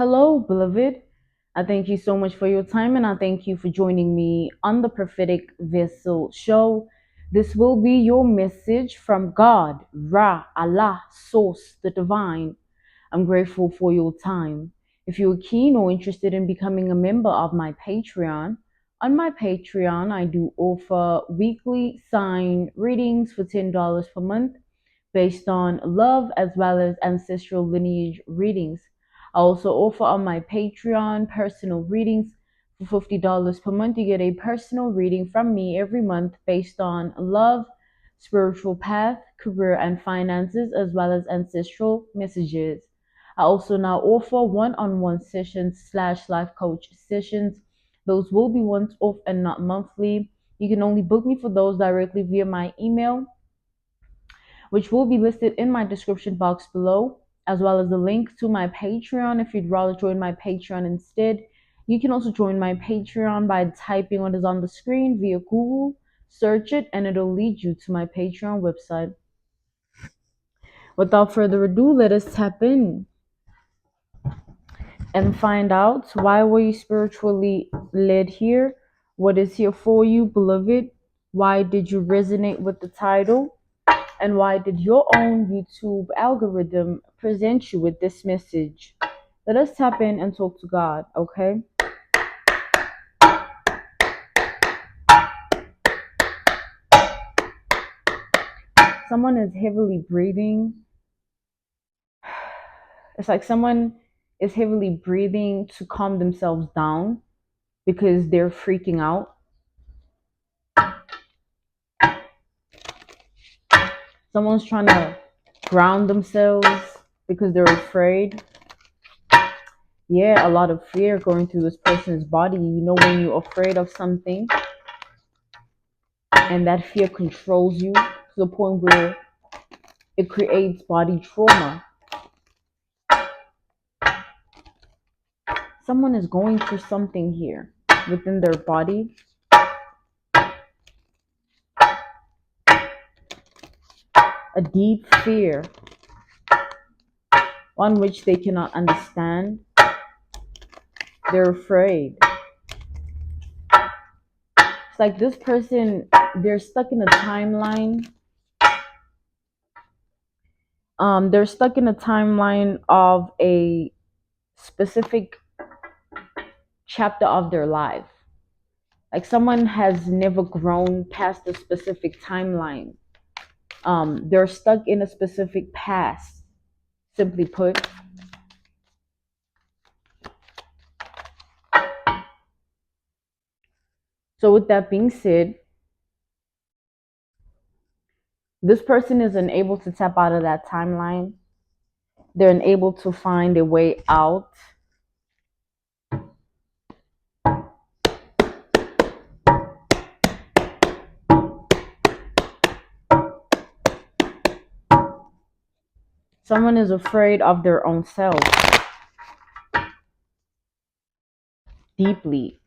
Hello, beloved. I thank you so much for your time and I thank you for joining me on the Prophetic Vessel Show. This will be your message from God, Ra, Allah, Source, the Divine. I'm grateful for your time. If you're keen or interested in becoming a member of my Patreon, on my Patreon, I do offer weekly sign readings for $10 per month based on love as well as ancestral lineage readings. I also offer on my Patreon personal readings for $50 per month. You get a personal reading from me every month based on love, spiritual path, career, and finances, as well as ancestral messages. I also now offer one-on-one sessions slash life coach sessions. Those will be once off and not monthly. You can only book me for those directly via my email, which will be listed in my description box below, as well as the link to my Patreon if you'd rather join my Patreon instead. You can also join my Patreon by typing what is on the screen via Google, search it, and it'll lead you to my Patreon website. Without further ado, let us tap in and find out why were you spiritually led here? What is here for you, beloved? Why did you resonate with the title? And why did your own YouTube algorithm present you with this message? Let us tap in and talk to God, okay? Someone is heavily breathing. It's like someone is heavily breathing to calm themselves down because they're freaking out. Someone's trying to ground themselves because they're afraid. Yeah, a lot of fear going through this person's body. You know, when you're afraid of something and that fear controls you to the point where it creates body trauma. Someone is going through something here within their body. A deep fear, one which they cannot understand. They're afraid. It's like this person, they're stuck in a timeline. They're stuck in a timeline of a specific chapter of their life. Like someone has never grown past a specific timeline. They're stuck in a specific past, simply put. So with that being said, this person is unable to tap out of that timeline. They're unable to find a way out. Someone is afraid of their own self deeply.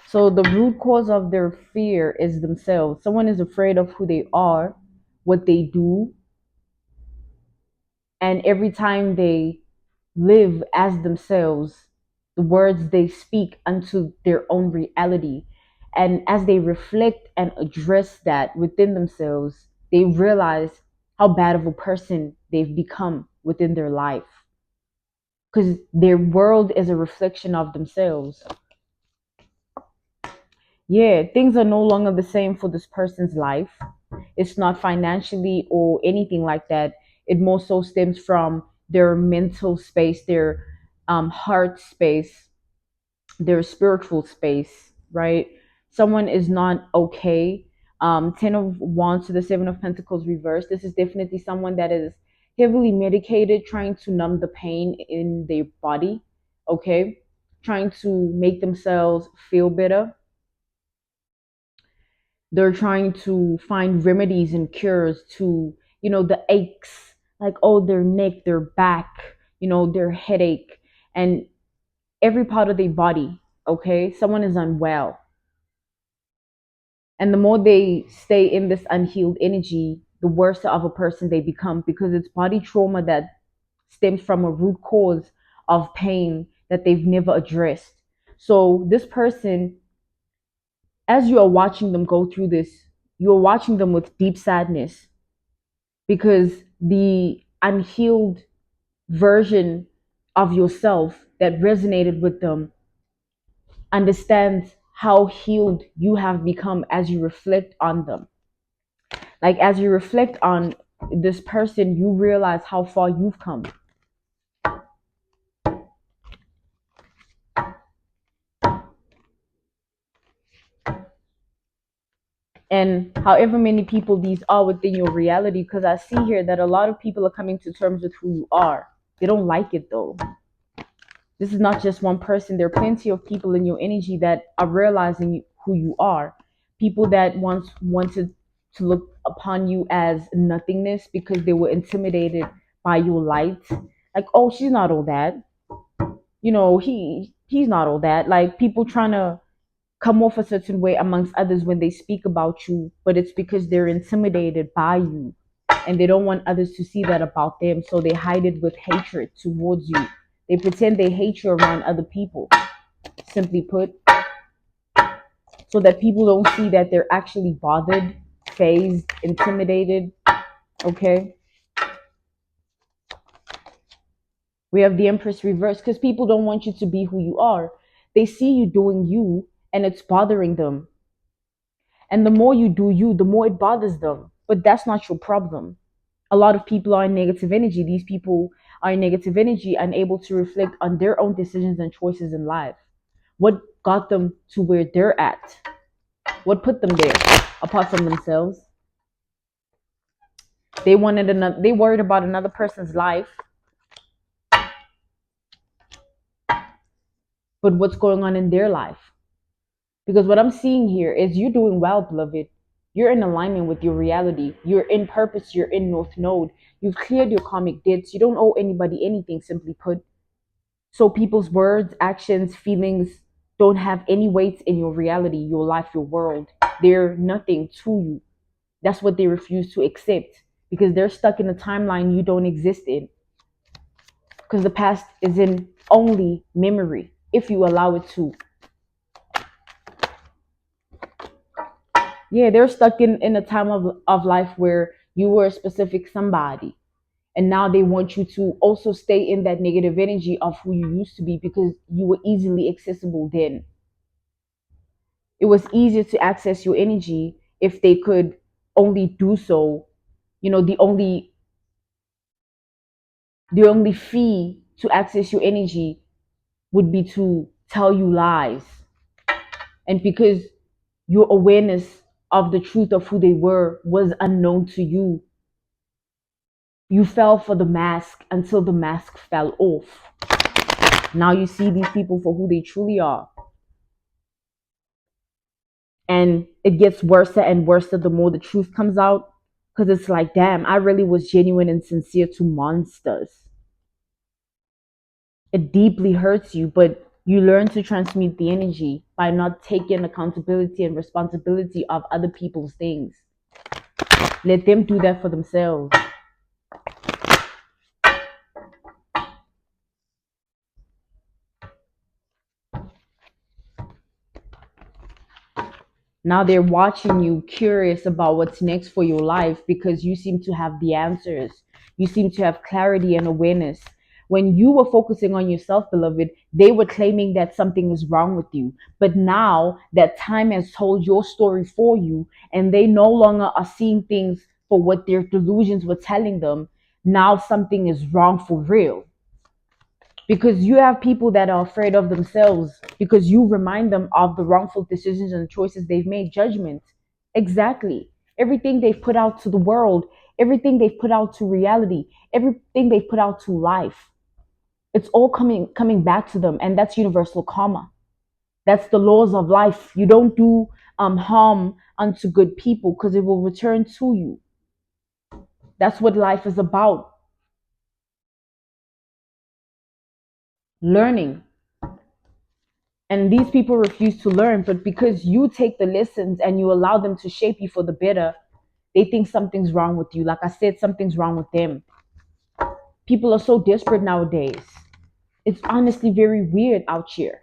So the root cause of their fear is themselves. Someone is afraid of who they are, what they do, and every time they live as themselves, the words they speak unto their own reality. And as they reflect and address that within themselves, they realize how bad of a person they've become within their life. Because their world is a reflection of themselves. Yeah, things are no longer the same for this person's life. It's not financially or anything like that. It more so stems from their mental space, their heart space, their spiritual space, right? Someone is not okay. 10 of Wands to the Seven of Pentacles reversed. This is definitely someone that is heavily medicated, trying to numb the pain in their body, okay? Trying to make themselves feel better. They're trying to find remedies and cures to, the aches, like, oh, their neck, their back, their headache, and every part of their body, okay? Someone is unwell. And the more they stay in this unhealed energy, the worse of a person they become, because it's body trauma that stems from a root cause of pain that they've never addressed. So this person, as you are watching them go through this, you are watching them with deep sadness because the unhealed version of yourself that resonated with them understands how healed you have become as you reflect on them. Like as you reflect on this person, you realize how far you've come. And however many people these are within your reality, because I see here that a lot of people are coming to terms with who you are. They don't like it though. This is not just one person. There are plenty of people in your energy that are realizing who you are. People that once wanted to look upon you as nothingness because they were intimidated by your light. Like, oh, she's not all that. He's not all that. Like people trying to come off a certain way amongst others when they speak about you, but it's because they're intimidated by you and they don't want others to see that about them. So they hide it with hatred towards you. They pretend they hate you around other people, simply put, so that people don't see that they're actually bothered, phased, intimidated. Okay. We have the Empress reverse because people don't want you to be who you are. They see you doing you and it's bothering them. And the more you do you, the more it bothers them. But that's not your problem. A lot of people are in negative energy. These people are in negative energy, unable to reflect on their own decisions and choices in life. What got them to where they're at? What put them there, apart from themselves? They wanted another. They worried about another person's life. But what's going on in their life? Because what I'm seeing here is you're doing well, beloved. You're in alignment with your reality. You're in purpose. You're in North Node. You've cleared your karmic debts. You don't owe anybody anything, simply put. So people's words, actions, feelings don't have any weight in your reality, your life, your world. They're nothing to you. That's what they refuse to accept because they're stuck in a timeline you don't exist in. Because the past is in only memory if you allow it to. Yeah, they're stuck in a time of life where you were a specific somebody. And now they want you to also stay in that negative energy of who you used to be because you were easily accessible then. It was easier to access your energy if they could only do so. The only fee to access your energy would be to tell you lies. And because your awareness of the truth of who they were was unknown to you, you fell for the mask until the mask fell off. Now you see these people for who they truly are. And it gets worse and worse the more the truth comes out. Because it's like, damn, I really was genuine and sincere to monsters. It deeply hurts you, but you learn to transmute the energy by not taking accountability and responsibility of other people's things. Let them do that for themselves. Now they're watching you, curious about what's next for your life because you seem to have the answers. You seem to have clarity and awareness. When you were focusing on yourself, beloved, they were claiming that something is wrong with you. But now that time has told your story for you and they no longer are seeing things for what their delusions were telling them, now something is wrong for real. Because you have people that are afraid of themselves because you remind them of the wrongful decisions and choices they've made. Judgment. Exactly. Everything they've put out to the world, everything they've put out to reality, everything they've put out to life, it's all coming back to them. And that's universal karma. That's the laws of life. You don't do harm unto good people because it will return to you. That's what life is about. Learning. And these people refuse to learn, but because you take the lessons and you allow them to shape you for the better, they think something's wrong with you. Like I said, something's wrong with them. People are so desperate nowadays. It's honestly very weird out here.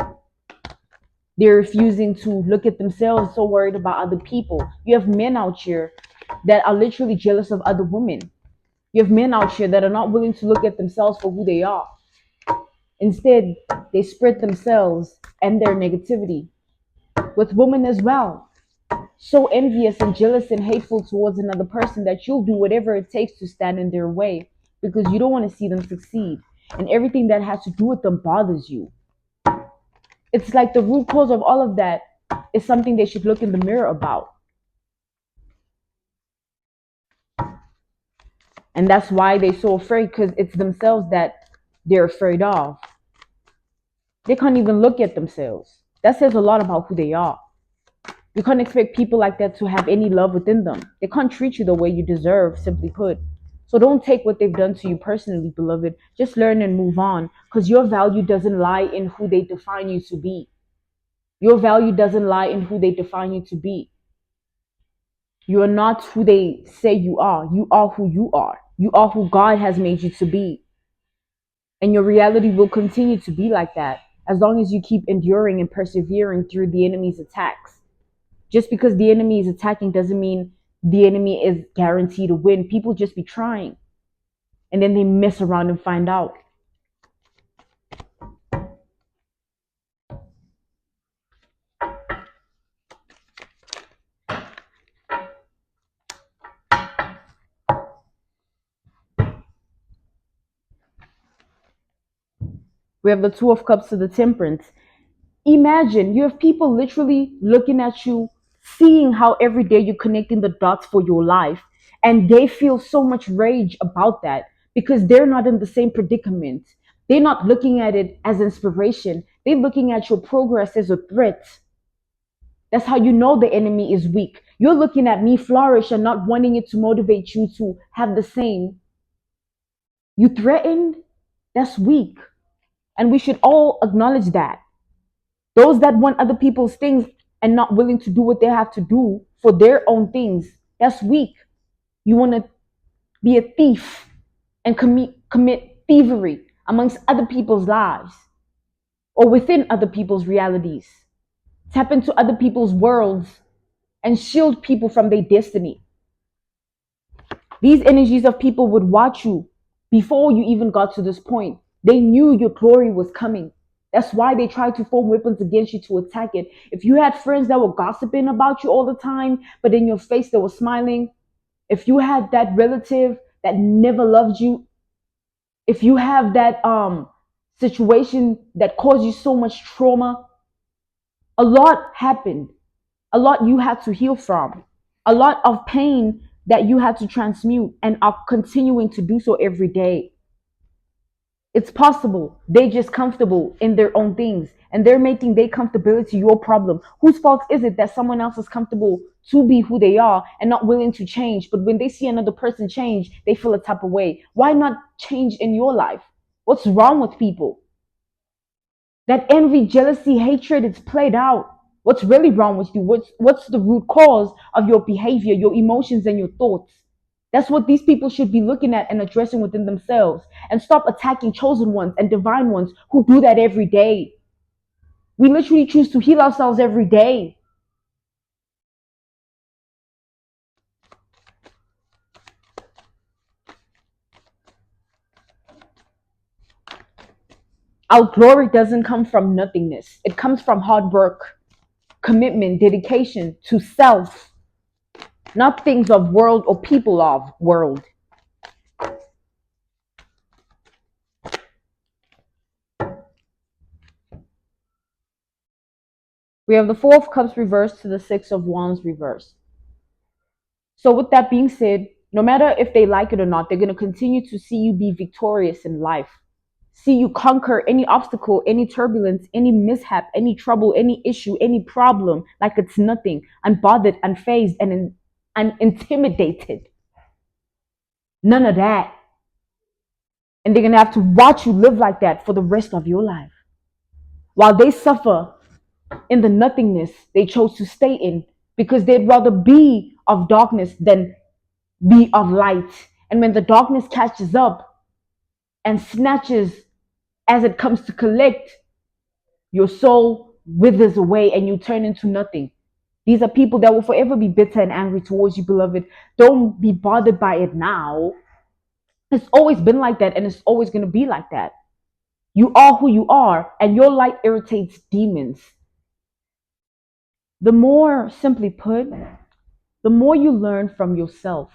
They're refusing to look at themselves, so worried about other people. You have men out here that are literally jealous of other women. You have men out here that are not willing to look at themselves for who they are. Instead, they spread themselves and their negativity with women as well. So envious and jealous and hateful towards another person that you'll do whatever it takes to stand in their way because you don't want to see them succeed. And everything that has to do with them bothers you. It's like the root cause of all of that is something they should look in the mirror about. And that's why they're so afraid, because it's themselves that they're afraid of. They can't even look at themselves. That says a lot about who they are. You can't expect people like that to have any love within them. They can't treat you the way you deserve, simply put. So don't take what they've done to you personally, beloved. Just learn and move on, because your value doesn't lie in who they define you to be. Your value doesn't lie in who they define you to be. You are not who they say you are. You are who you are. You are who God has made you to be. And your reality will continue to be like that as long as you keep enduring and persevering through the enemy's attacks. Just because the enemy is attacking doesn't mean the enemy is guaranteed to win. People just be trying. And then they mess around and find out. We have the Two of Cups to the Temperance. Imagine you have people literally looking at you, seeing how every day you're connecting the dots for your life, and they feel so much rage about that because they're not in the same predicament. They're not looking at it as inspiration. They're looking at your progress as a threat. That's how you know the enemy is weak. You're looking at me flourish and not wanting it to motivate you to have the same. You threatened? That's weak. And we should all acknowledge that. Those that want other people's things and not willing to do what they have to do for their own things, that's weak. You want to be a thief and commit thievery amongst other people's lives or within other people's realities. Tap into other people's worlds and shield people from their destiny. These energies of people would watch you before you even got to this point. They knew your glory was coming. That's why they tried to form weapons against you to attack it. If you had friends that were gossiping about you all the time, but in your face they were smiling, if you had that relative that never loved you, if you have that situation that caused you so much trauma, a lot happened. A lot you had to heal from. A lot of pain that you had to transmute and are continuing to do so every day. It's possible. They just comfortable in their own things and they're making their comfortability your problem. Whose fault is it that someone else is comfortable to be who they are and not willing to change? But when they see another person change, they feel a type of way. Why not change in your life? What's wrong with people? That envy, jealousy, hatred, it's played out. What's really wrong with you? What's the root cause of your behavior, your emotions, and your thoughts? That's what these people should be looking at and addressing within themselves. And stop attacking chosen ones and divine ones who do that every day. We literally choose to heal ourselves every day. Our glory doesn't come from nothingness. It comes from hard work, commitment, dedication to self, not things of world or people of world. We have the Four of Cups reversed to the Six of Wands reversed. So with that being said, no matter if they like it or not, they're going to continue to see you be victorious in life. See you conquer any obstacle, any turbulence, any mishap, any trouble, any issue, any problem like it's nothing, unbothered, unfazed, and unintimidated. None of that. And they're going to have to watch you live like that for the rest of your life. While they suffer in the nothingness they chose to stay in because they'd rather be of darkness than be of light. And when the darkness catches up and snatches as it comes to collect, your soul withers away and you turn into nothing. These are people that will forever be bitter and angry towards you, beloved. Don't be bothered by it now. It's always been like that and it's always going to be like that. You are who you are, and your light irritates demons. The more, simply put, the more you learn from yourself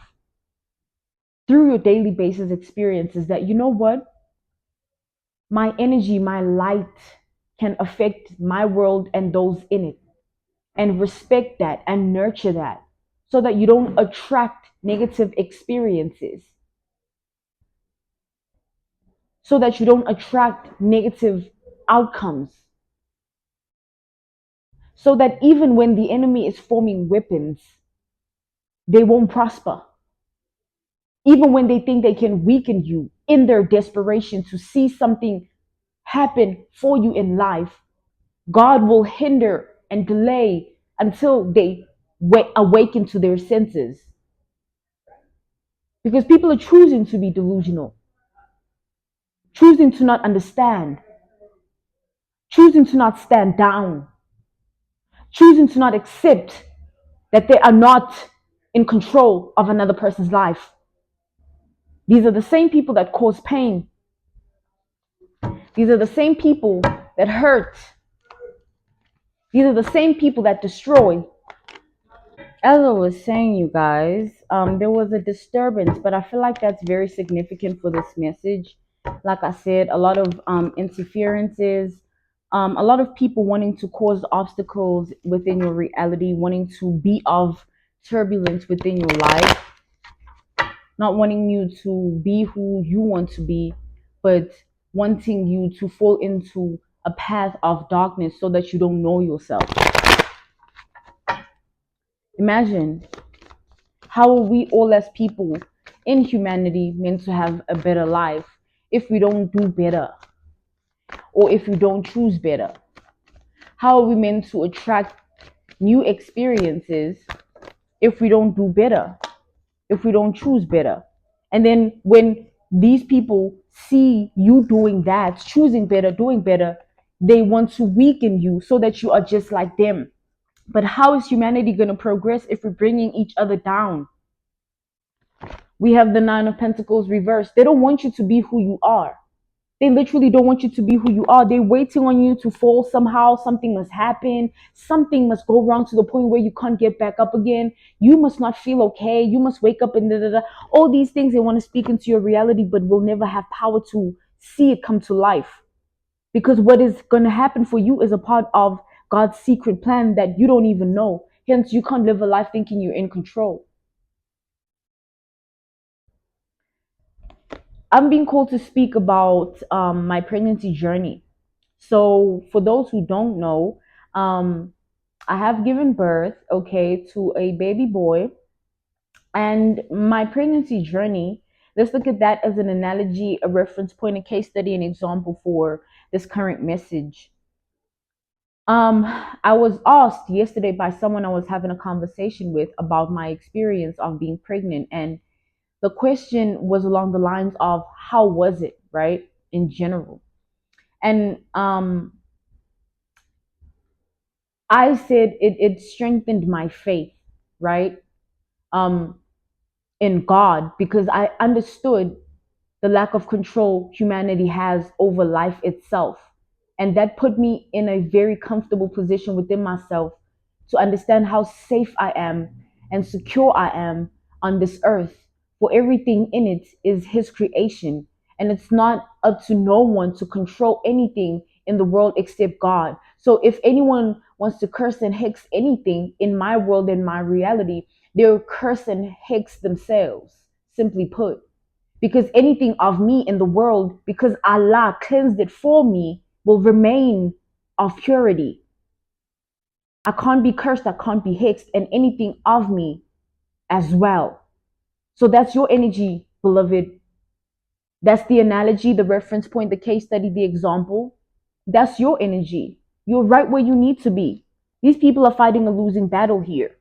through your daily basis experiences that, you know what, my energy, my light can affect my world and those in it, and respect that and nurture that so that you don't attract negative experiences, so that you don't attract negative outcomes, so that even when the enemy is forming weapons, they won't prosper. Even when they think they can weaken you in their desperation to see something happen for you in life, God will hinder and delay until they awaken to their senses. Because people are choosing to be delusional, choosing to not understand, choosing to not stand down, choosing to not accept that they are not in control of another person's life. These are the same people that cause pain. These are the same people that hurt. These are the same people that destroy. As I was saying, you guys, there was a disturbance, but I feel like that's very significant for this message. Like I said, a lot of interferences, a lot of people wanting to cause obstacles within your reality, wanting to be of turbulence within your life, not wanting you to be who you want to be, but wanting you to fall into a path of darkness so that you don't know yourself. Imagine, how are we all as people in humanity meant to have a better life if we don't do better or if we don't choose better? How are we meant to attract new experiences if we don't do better, if we don't choose better? And then when these people see you doing that, choosing better, doing better, they want to weaken you so that you are just like them. But how is humanity going to progress if we're bringing each other down? We have the Nine of Pentacles reversed. They don't want you to be who you are. They literally don't want you to be who you are. They're waiting on you to fall somehow. Something must happen. Something must go wrong to the point where you can't get back up again. You must not feel okay. You must wake up and da da da. All these things they want to speak into your reality, but will never have power to see it come to life. Because what is going to happen for you is a part of God's secret plan that you don't even know. Hence, you can't live a life thinking you're in control. I'm being called to speak about my pregnancy journey. So, for those who don't know, um, I have given birth, okay, to a baby boy. And my pregnancy journey, let's look at that as an analogy, a reference point, a case study, an example for this current message. Um, I was asked yesterday by someone I was having a conversation with about my experience of being pregnant, and the question was along the lines of how was it, right, in general. And I said it strengthened my faith, right, um in God, because I understood the lack of control humanity has over life itself. And that put me in a very comfortable position within myself to understand how safe I am and secure I am on this earth. For everything in it is His creation. And it's not up to no one to control anything in the world except God. So if anyone wants to curse and hex anything in my world, in my reality, they'll curse and hex themselves, simply put, because anything of me in the world, because Allah cleansed it for me, will remain of purity. I can't be cursed, I can't be hexed, and anything of me as well. So that's your energy, beloved. That's the analogy, the reference point, the case study, the example. That's your energy. You're right where you need to be. These people are fighting a losing battle here.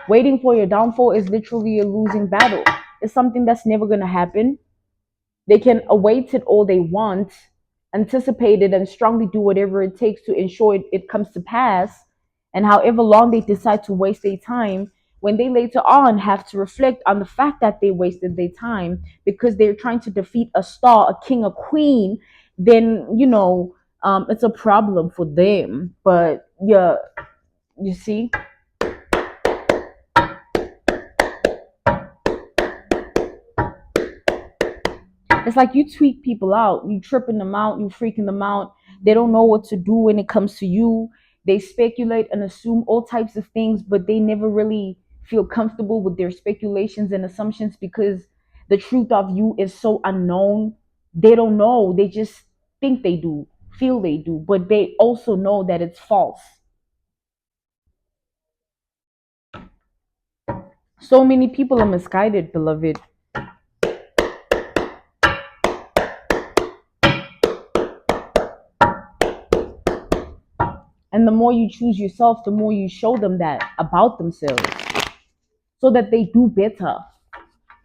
Waiting for your downfall is literally a losing battle. It's something that's never going to happen. They can await it all they want, anticipated and strongly do whatever it takes to ensure it comes to pass. And however long they decide to waste their time, when they later on have to reflect on the fact that they wasted their time because they're trying to defeat a star, a king, a queen, then it's a problem for them. But yeah, you see. It's like you tweak people out, you tripping them out, you freaking them out. They don't know what to do when it comes to you. They speculate and assume all types of things, but they never really feel comfortable with their speculations and assumptions because the truth of you is so unknown. They don't know. They just think they do, feel they do, but they also know that it's false. So many people are misguided, beloved. And the more you choose yourself, the more you show them that about themselves so that they do better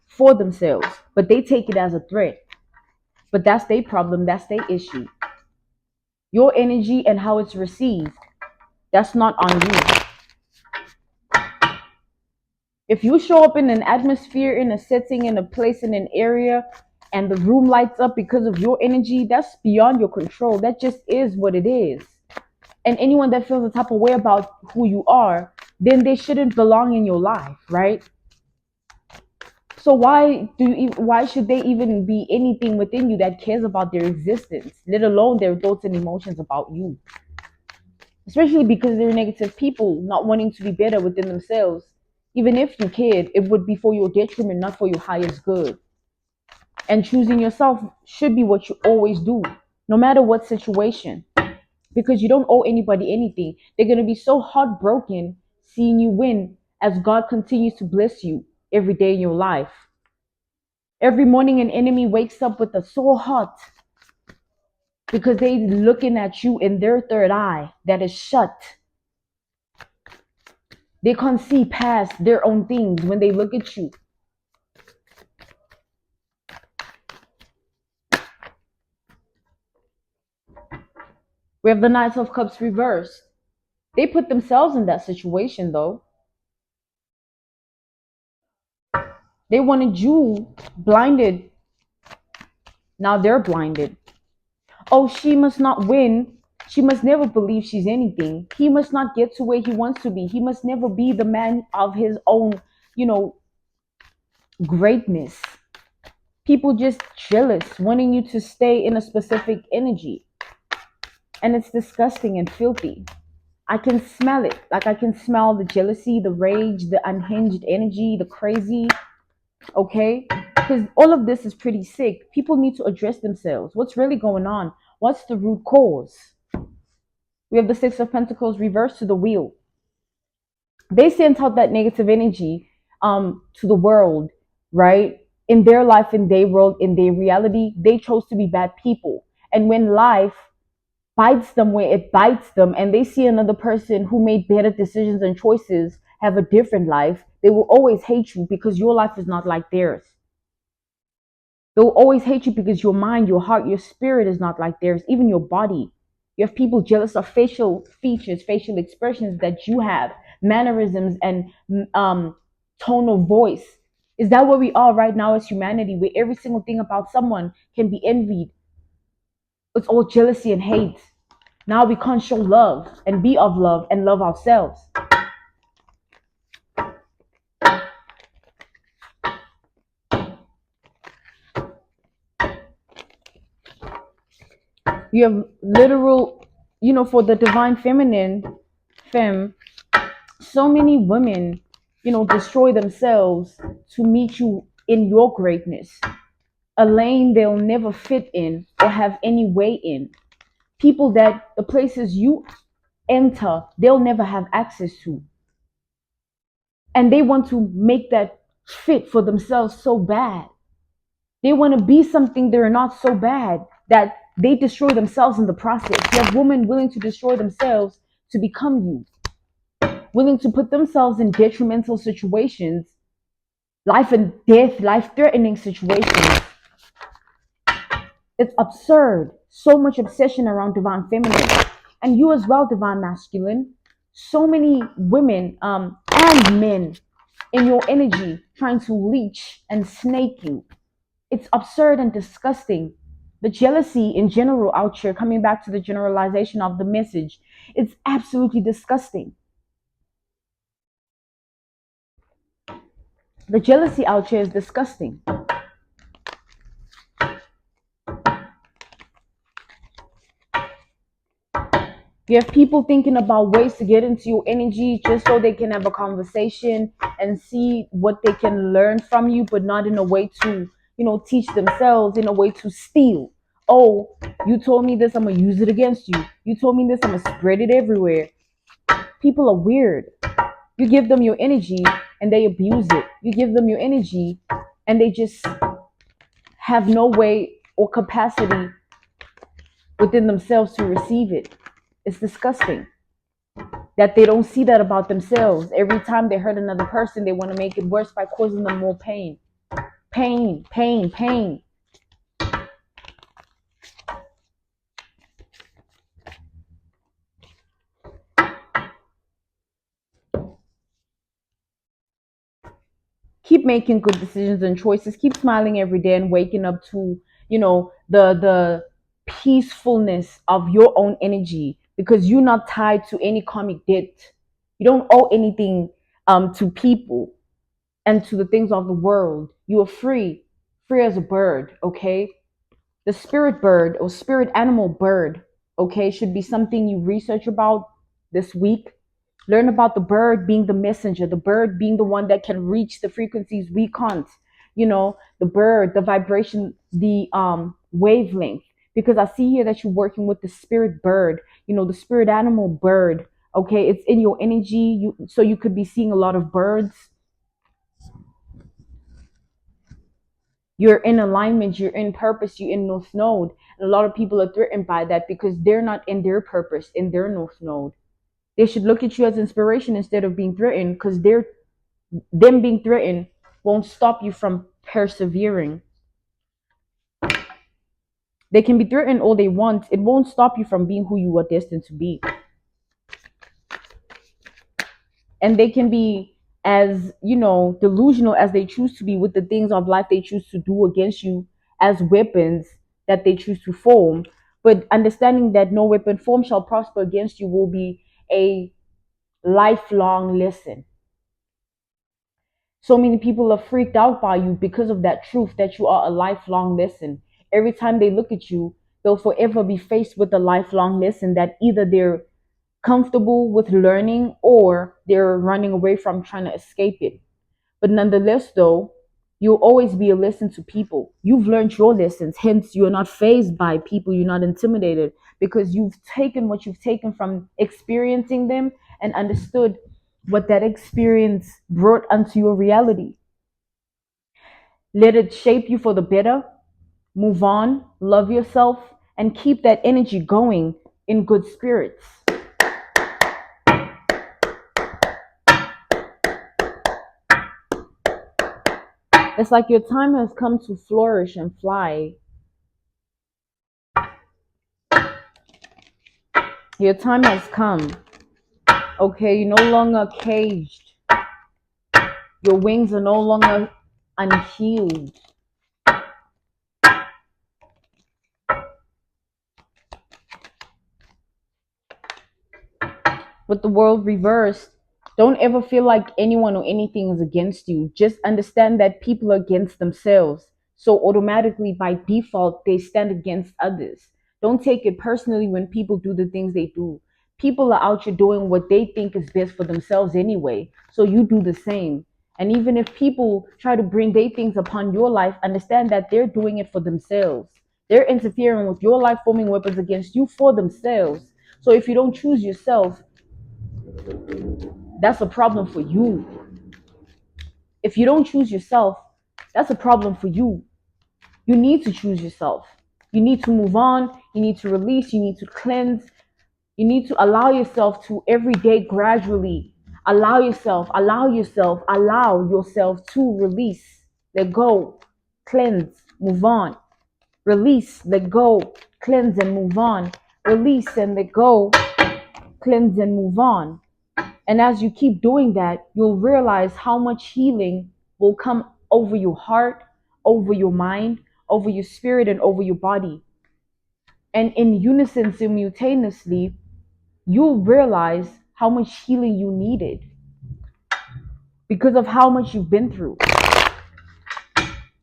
for themselves. But they take it as a threat. But that's their problem. That's their issue. Your energy and how it's received, that's not on you. If you show up in an atmosphere, in a setting, in a place, in an area, and the room lights up because of your energy, that's beyond your control. That just is what it is. And anyone that feels the type of way about who you are, then they shouldn't belong in your life, right? So why should they even be anything within you that cares about their existence, let alone their thoughts and emotions about you? Especially because they're negative people, not wanting to be better within themselves. Even if you cared, it would be for your detriment, not for your highest good. And choosing yourself should be what you always do, no matter what situation, because you don't owe anybody anything. They're going to be so heartbroken seeing you win as God continues to bless you every day in your life. Every morning, an enemy wakes up with a sore heart because they looking at you in their third eye that is shut. They can't see past their own things when they look at you. We have the Knights of Cups reversed. They put themselves in that situation though. They wanted you blinded. Now they're blinded. Oh, she must not win. She must never believe she's anything. He must not get to where he wants to be. He must never be the man of his own, greatness. People just jealous, wanting you to stay in a specific energy. And it's disgusting and filthy. I can smell it. Like I can smell the jealousy, the rage, the unhinged energy, the crazy. Okay? Because all of this is pretty sick. People need to address themselves. What's really going on? What's the root cause? We have the Six of Pentacles reversed to the wheel. They sent out that negative energy to the world, right? In their life, in their world, in their reality, they chose to be bad people. And when life bites them where it bites them and they see another person who made better decisions and choices have a different life, they will always hate you because your life is not like theirs. They'll always hate you because your mind, your heart, your spirit is not like theirs, even your body. You have people jealous of facial features, facial expressions that you have, mannerisms, and tone of voice. Is that where we are right now as humanity, where every single thing about someone can be envied? It's all jealousy and hate. Now we can't show love and be of love and love ourselves. You have literal, for the divine feminine, so many women, destroy themselves to meet you in your greatness. A lane they'll never fit in or have any way in. People that the places you enter, they'll never have access to. And they want to make that fit for themselves so bad. They want to be something they're not so bad that they destroy themselves in the process. You have women willing to destroy themselves to become you, willing to put themselves in detrimental situations, life and death, life threatening situations. It's absurd. So much obsession around divine feminine, and you as well, divine masculine. So many women and men in your energy trying to leech and snake you. It's absurd and disgusting. The jealousy in general out here, coming back to the generalization of the message, it's absolutely disgusting. The jealousy out here is disgusting. You have people thinking about ways to get into your energy just so they can have a conversation and see what they can learn from you, but not in a way to, teach themselves, in a way to steal. Oh, you told me this, I'm gonna use it against you. You told me this, I'm gonna spread it everywhere. People are weird. You give them your energy and they abuse it. You give them your energy and they just have no way or capacity within themselves to receive it. It's disgusting that they don't see that about themselves. Every time they hurt another person, they want to make it worse by causing them more pain. Pain, pain, pain. Keep making good decisions and choices. Keep smiling every day and waking up to, the peacefulness of your own energy, because you're not tied to any karmic debt. You don't owe anything to people and to the things of the world. You are free, free as a bird, okay? The spirit bird or spirit animal bird, okay, should be something you research about this week. Learn about the bird being the messenger, the bird being the one that can reach the frequencies we can't. The bird, the vibration, the wavelength. Because I see here that you're working with the spirit bird, the spirit animal bird. Okay, it's in your energy. So you could be seeing a lot of birds. You're in alignment, you're in purpose, you're in North Node. And a lot of people are threatened by that because they're not in their purpose, in their North Node. They should look at you as inspiration instead of being threatened, because them being threatened won't stop you from persevering. They can be threatened all they want. It won't stop you from being who you are destined to be. And they can be as, delusional as they choose to be with the things of life they choose to do against you as weapons that they choose to form. But understanding that no weapon formed shall prosper against you will be a lifelong lesson. So many people are freaked out by you because of that truth that you are a lifelong lesson. Every time they look at you, they'll forever be faced with a lifelong lesson that either they're comfortable with learning or they're running away from trying to escape it. But nonetheless, though, you'll always be a lesson to people. You've learned your lessons, hence, you're not fazed by people, you're not intimidated, because you've taken what you've taken from experiencing them and understood what that experience brought unto your reality. Let it shape you for the better. Move on, love yourself, and keep that energy going in good spirits. It's like your time has come to flourish and fly. Your time has come. Okay, you're no longer caged. Your wings are no longer unhealed. With the world reversed, don't ever feel like anyone or anything is against you. Just understand that people are against themselves. So automatically, by default, they stand against others. Don't take it personally when people do the things they do. People are out here doing what they think is best for themselves anyway. So you do the same. And even if people try to bring their things upon your life, understand that they're doing it for themselves. They're interfering with your life, forming weapons against you for themselves. So if you don't choose yourself, that's a problem for you. If you don't choose yourself, that's a problem for you. You need to choose yourself. You need to move on. You need to release. You need to cleanse. You need to allow yourself to every day gradually allow yourself to release, let go, cleanse, move on, release, let go, cleanse and move on, release and let go, cleanse and move on. And as you keep doing that, you'll realize how much healing will come over your heart, over your mind, over your spirit, and over your body. And in unison, simultaneously, you'll realize how much healing you needed because of how much you've been through.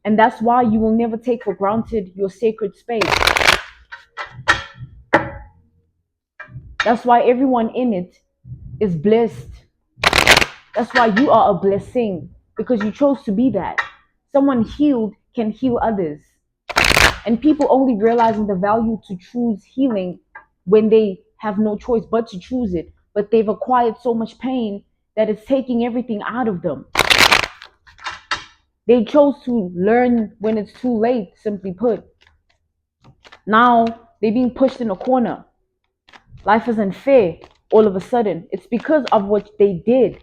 And that's why you will never take for granted your sacred space. That's why everyone in it is blessed. That's why you are a blessing, because you chose to be that. Someone healed can heal others. And people only realizing the value to choose healing when they have no choice but to choose it. But they've acquired so much pain that it's taking everything out of them. They chose to learn when it's too late, simply put. Now they're being pushed in a corner. Life is unfair all of a sudden. It's because of what they did.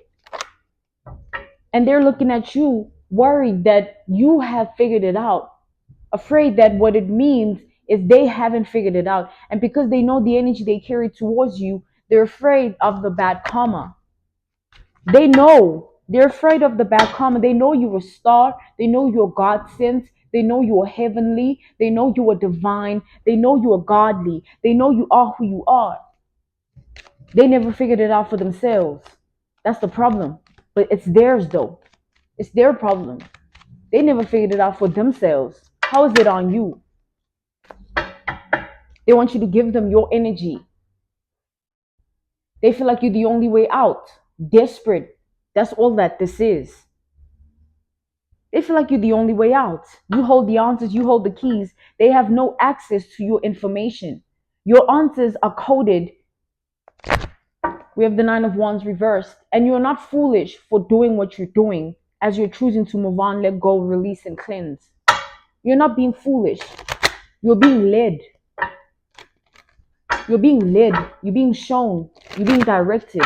And they're looking at you, worried that you have figured it out, afraid that what it means is they haven't figured it out. And because they know the energy they carry towards you, they're afraid of the bad karma. They know. They're afraid of the bad karma. They know you're a star. They know you're God sent. They know you are heavenly. They know you are divine. They know you are godly. They know you are who you are. They never figured it out for themselves. That's the problem. But it's theirs though. It's their problem. They never figured it out for themselves. How is it on you? They want you to give them your energy. They feel like you're the only way out. Desperate. That's all that this is. They feel like you're the only way out. You hold the answers, you hold the keys. They have no access to your information. Your answers are coded. We have the Nine of Wands reversed. And you're not foolish for doing what you're doing as you're choosing to move on, let go, release, and cleanse. You're not being foolish. You're being led. You're being led. You're being shown. You're being directed.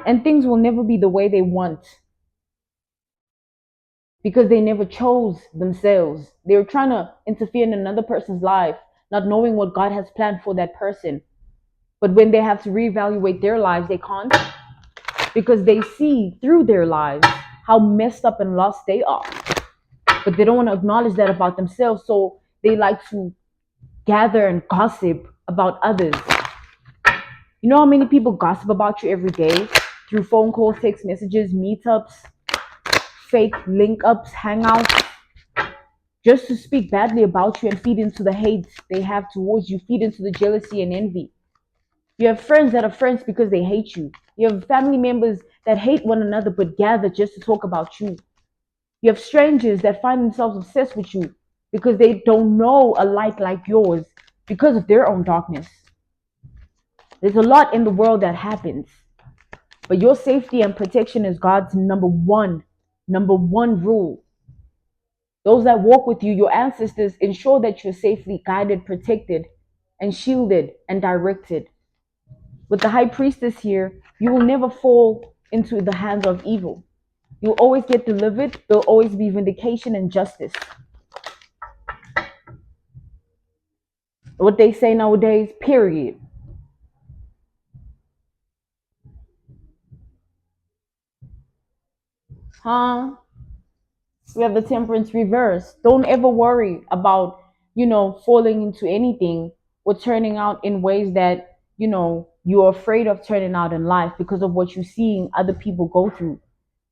And things will never be the way they want because they never chose themselves. They're trying to interfere in another person's life, not knowing what God has planned for that person. But when they have to reevaluate their lives, they can't because they see through their lives how messed up and lost they are. But they don't want to acknowledge that about themselves. So they like to gather and gossip about others. You know how many people gossip about you every day through phone calls, text messages, meetups, fake link ups, hangouts, just to speak badly about you and feed into the hate they have towards you, feed into the jealousy and envy. You have friends that are friends because they hate you. You have family members that hate one another but gather just to talk about you. You have strangers that find themselves obsessed with you because they don't know a light like yours because of their own darkness. There's a lot in the world that happens, but your safety and protection is God's number one rule. Those that walk with you, your ancestors, ensure that you're safely guided, protected, and shielded and directed. With the high priestess here, you will never fall into the hands of evil. You'll always get delivered. There'll always be vindication and justice. What they say nowadays, period. Huh? We have the temperance reverse. Don't ever worry about, falling into anything or turning out in ways that, you're afraid of turning out in life because of what you're seeing other people go through.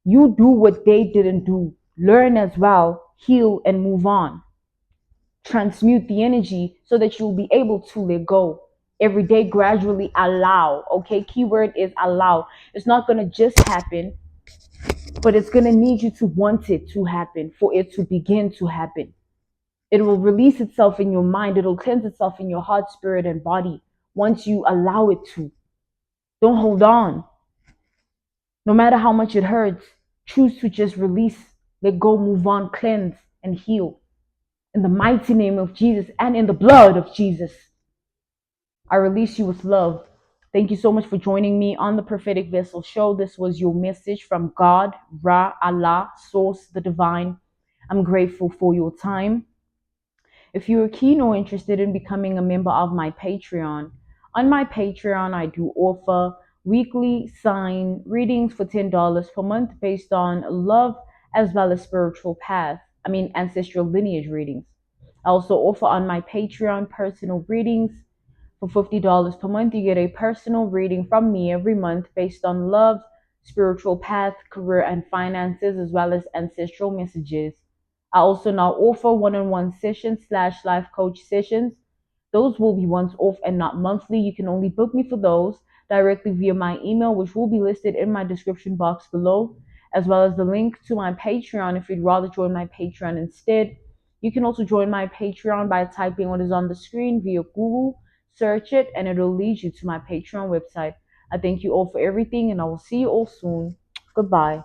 You do what they didn't do. Learn as well, heal, and move on. Transmute the energy so that you'll be able to let go. Every day, gradually allow. Okay, keyword is allow. It's not going to just happen, but it's going to need you to want it to happen for it to begin to happen. It will release itself in your mind. It'll cleanse itself in your heart, spirit, and body once you allow it to. Don't hold on. No matter how much it hurts, choose to just release, let go, move on, cleanse, and heal. In the mighty name of Jesus and in the blood of Jesus, I release you with love. Thank you so much for joining me on the Prophetic Vessel Show. This was your message from God, Ra, Allah, Source, the Divine. I'm grateful for your time. If you're keen or interested in becoming a member of my Patreon, on my Patreon, I do offer weekly sign readings for $10 per month based on love as well as spiritual path. Ancestral lineage readings. I also offer on my Patreon personal readings for $50 per month. You get a personal reading from me every month based on love, spiritual path, career, and finances, as well as ancestral messages. I also now offer one-on-one sessions slash life coach sessions. Those will be once off and not monthly. You can only book me for those directly via my email, which will be listed in my description box below, as well as the link to my Patreon if you'd rather join my Patreon instead. You can also join my Patreon by typing what is on the screen via Google, search it, and it'll lead you to my Patreon website. I thank you all for everything, and I will see you all soon. Goodbye.